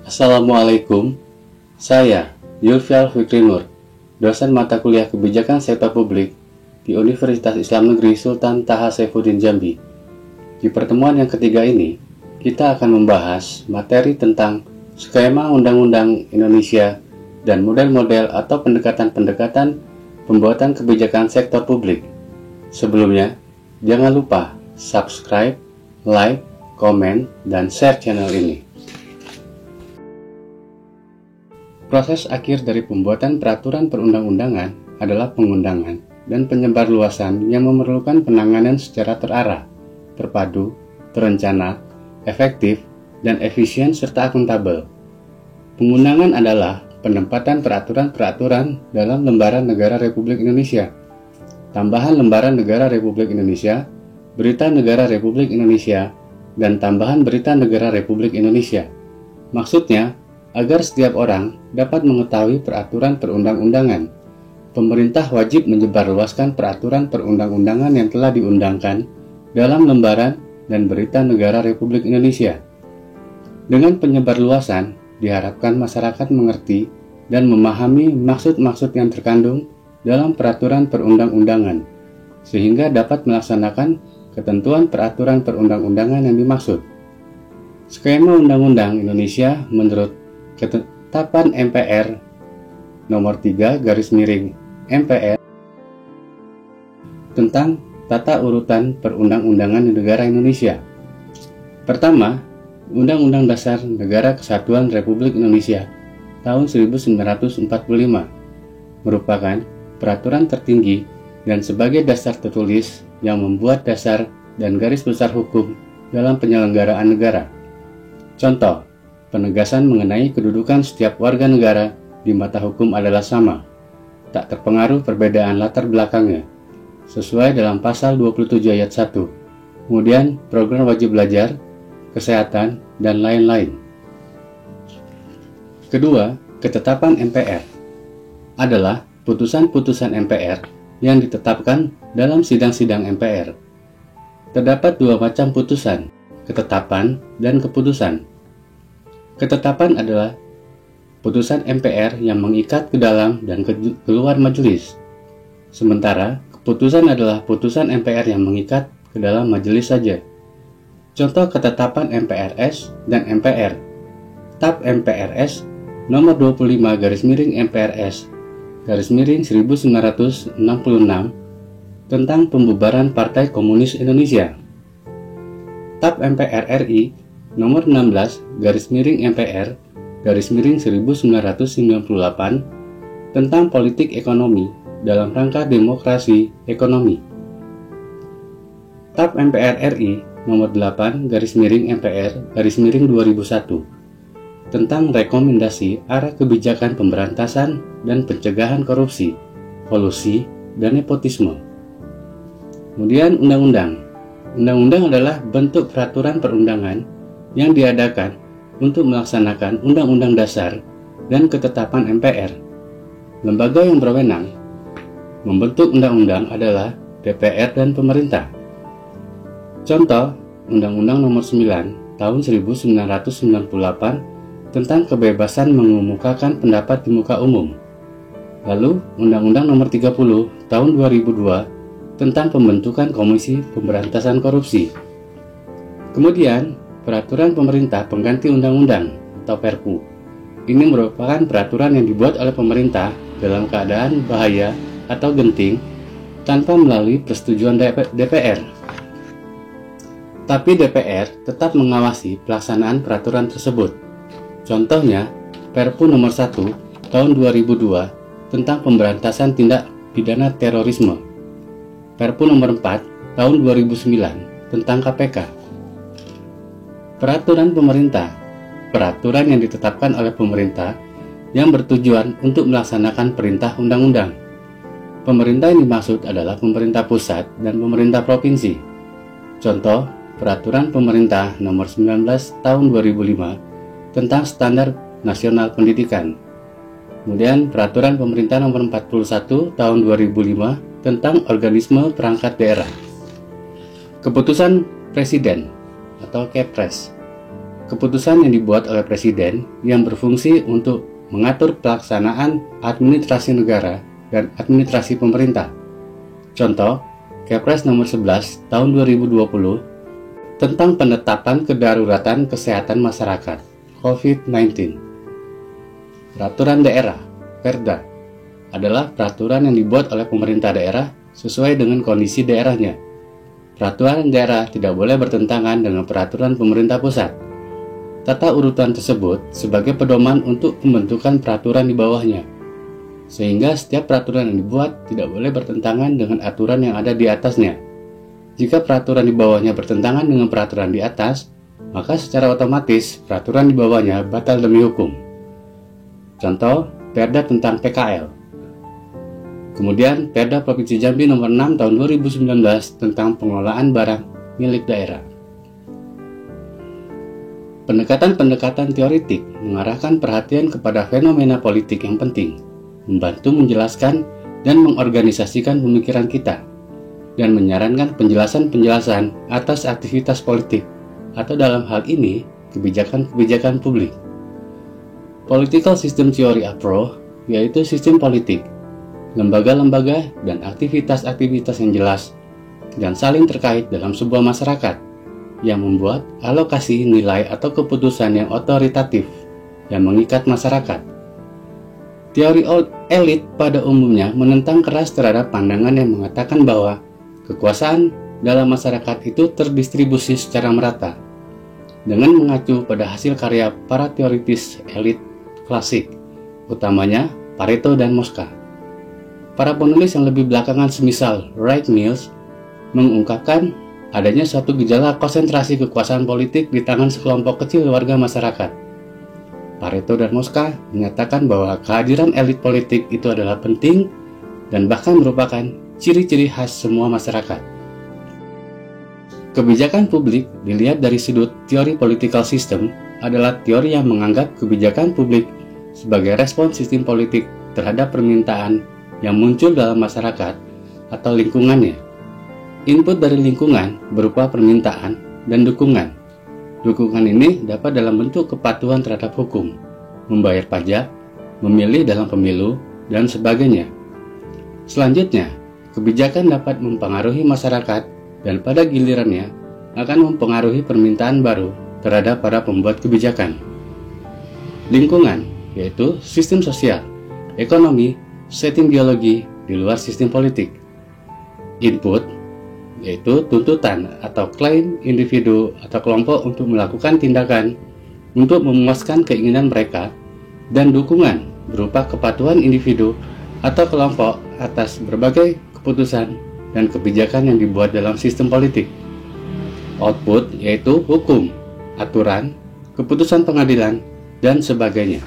Assalamualaikum, saya Yulfial Fikri Nur, dosen mata kuliah Kebijakan Sektor Publik di Universitas Islam Negeri Sultan Taha Saifuddin Jambi. Di pertemuan yang ketiga ini, kita akan membahas materi tentang skema Undang-Undang Indonesia dan model-model atau pendekatan-pendekatan pembuatan kebijakan sektor publik. Sebelumnya, jangan lupa subscribe, like, komen, dan share channel ini. Proses akhir dari pembuatan peraturan perundang-undangan adalah pengundangan dan penyebarluasan yang memerlukan penanganan secara terarah, terpadu, terencana, efektif, dan efisien serta akuntabel. Pengundangan adalah penempatan peraturan-peraturan dalam lembaran negara Republik Indonesia, tambahan lembaran negara Republik Indonesia, berita negara Republik Indonesia, dan tambahan berita negara Republik Indonesia. Maksudnya, agar setiap orang dapat mengetahui peraturan perundang-undangan, pemerintah wajib menyebarluaskan peraturan perundang-undangan yang telah diundangkan dalam lembaran dan berita negara Republik Indonesia. Dengan penyebarluasan, diharapkan masyarakat mengerti dan memahami maksud-maksud yang terkandung dalam peraturan perundang-undangan, sehingga dapat melaksanakan ketentuan peraturan perundang-undangan yang dimaksud. Skema Undang-Undang Indonesia menurut Ketetapan MPR Nomor 3 /MPR tentang tata urutan perundang-undangan di negara Indonesia. Pertama, Undang-Undang Dasar Negara Kesatuan Republik Indonesia tahun 1945 merupakan peraturan tertinggi dan sebagai dasar tertulis yang membuat dasar dan garis besar hukum dalam penyelenggaraan negara. Contoh, penegasan mengenai kedudukan setiap warga negara di mata hukum adalah sama, tak terpengaruh perbedaan latar belakangnya, sesuai dalam pasal 27 ayat 1. Kemudian program wajib belajar, kesehatan, dan lain-lain. Kedua, ketetapan MPR adalah putusan-putusan MPR yang ditetapkan dalam sidang-sidang MPR. Terdapat dua macam putusan, ketetapan dan keputusan. Ketetapan adalah putusan MPR yang mengikat ke dalam dan keluar majelis. Sementara keputusan adalah putusan MPR yang mengikat ke dalam majelis saja. Contoh ketetapan MPRS dan MPR. TAP MPRS nomor 25 /MPRS /1966 tentang pembubaran Partai Komunis Indonesia. TAP MPR RI nomor 16 /MPR /1998 tentang politik ekonomi dalam rangka demokrasi ekonomi. TAP MPR RI nomor 8 /MPR /2001 tentang rekomendasi arah kebijakan pemberantasan dan pencegahan korupsi, kolusi, dan nepotisme. Kemudian undang-undang. Undang-undang adalah bentuk peraturan perundangan yang diadakan untuk melaksanakan Undang-Undang Dasar dan ketetapan MPR. Lembaga yang berwenang membentuk undang-undang adalah DPR dan pemerintah. Contoh, Undang-Undang Nomor 9 Tahun 1998 tentang kebebasan mengemukakan pendapat di muka umum. Lalu, Undang-Undang Nomor 30 Tahun 2002 tentang pembentukan Komisi Pemberantasan Korupsi. Kemudian, Peraturan Pemerintah Pengganti Undang-Undang atau Perpu. Ini merupakan peraturan yang dibuat oleh pemerintah dalam keadaan bahaya atau genting tanpa melalui persetujuan DPR. Tapi DPR tetap mengawasi pelaksanaan peraturan tersebut. Contohnya, Perpu Nomor 1 Tahun 2002 tentang pemberantasan tindak pidana terorisme. Perpu Nomor 4 Tahun 2009 tentang KPK. Peraturan pemerintah, peraturan yang ditetapkan oleh pemerintah yang bertujuan untuk melaksanakan perintah undang-undang. Pemerintah yang dimaksud adalah pemerintah pusat dan pemerintah provinsi. Contoh, Peraturan Pemerintah Nomor 19 Tahun 2005 tentang Standar Nasional Pendidikan. Kemudian Peraturan Pemerintah Nomor 41 Tahun 2005 tentang Organisme Perangkat Daerah. Keputusan Presiden atau Kepres. keputusan yang dibuat oleh presiden yang berfungsi untuk mengatur pelaksanaan administrasi negara dan administrasi pemerintah. Contoh, Kepres nomor 11 tahun 2020 tentang penetapan kedaruratan kesehatan masyarakat COVID-19. Peraturan daerah, Perda, adalah peraturan yang dibuat oleh pemerintah daerah sesuai dengan kondisi daerahnya. Peraturan daerah tidak boleh bertentangan dengan peraturan pemerintah pusat. Tata urutan tersebut sebagai pedoman untuk pembentukan peraturan di bawahnya, sehingga setiap peraturan yang dibuat tidak boleh bertentangan dengan aturan yang ada di atasnya. Jika peraturan di bawahnya bertentangan dengan peraturan di atas, maka secara otomatis peraturan di bawahnya batal demi hukum. Contoh, Perda tentang PKL. Kemudian Perda Provinsi Jambi nomor 6 tahun 2019 tentang pengelolaan barang milik daerah. Pendekatan-pendekatan teoritik mengarahkan perhatian kepada fenomena politik yang penting, membantu menjelaskan dan mengorganisasikan pemikiran kita, dan menyarankan penjelasan-penjelasan atas aktivitas politik, atau dalam hal ini, kebijakan-kebijakan publik. Political System Theory Approach, yaitu sistem politik, lembaga-lembaga dan aktivitas-aktivitas yang jelas dan saling terkait dalam sebuah masyarakat, yang membuat alokasi nilai atau keputusan yang otoritatif yang mengikat masyarakat. Teori elit pada umumnya menentang keras terhadap pandangan yang mengatakan bahwa kekuasaan dalam masyarakat itu terdistribusi secara merata, dengan mengacu pada hasil karya para teoritis elit klasik, utamanya Pareto dan Mosca. Para penulis yang lebih belakangan semisal Wright Mills mengungkapkan adanya suatu gejala konsentrasi kekuasaan politik di tangan sekelompok kecil warga masyarakat. Pareto dan Mosca menyatakan bahwa kehadiran elit politik itu adalah penting dan bahkan merupakan ciri-ciri khas semua masyarakat. Kebijakan publik dilihat dari sudut teori political system adalah teori yang menganggap kebijakan publik sebagai respon sistem politik terhadap permintaan yang muncul dalam masyarakat atau lingkungannya. Input dari lingkungan berupa permintaan dan dukungan. Dukungan ini dapat dalam bentuk kepatuhan terhadap hukum, membayar pajak, memilih dalam pemilu, dan sebagainya. Selanjutnya, kebijakan dapat mempengaruhi masyarakat dan pada gilirannya akan mempengaruhi permintaan baru terhadap para pembuat kebijakan. Lingkungan, yaitu sistem sosial, ekonomi, setting biologi di luar sistem politik. Input, yaitu tuntutan atau klaim individu atau kelompok untuk melakukan tindakan untuk memuaskan keinginan mereka, dan dukungan berupa kepatuhan individu atau kelompok atas berbagai keputusan dan kebijakan yang dibuat dalam sistem politik. Output yaitu hukum, aturan, keputusan pengadilan, dan sebagainya.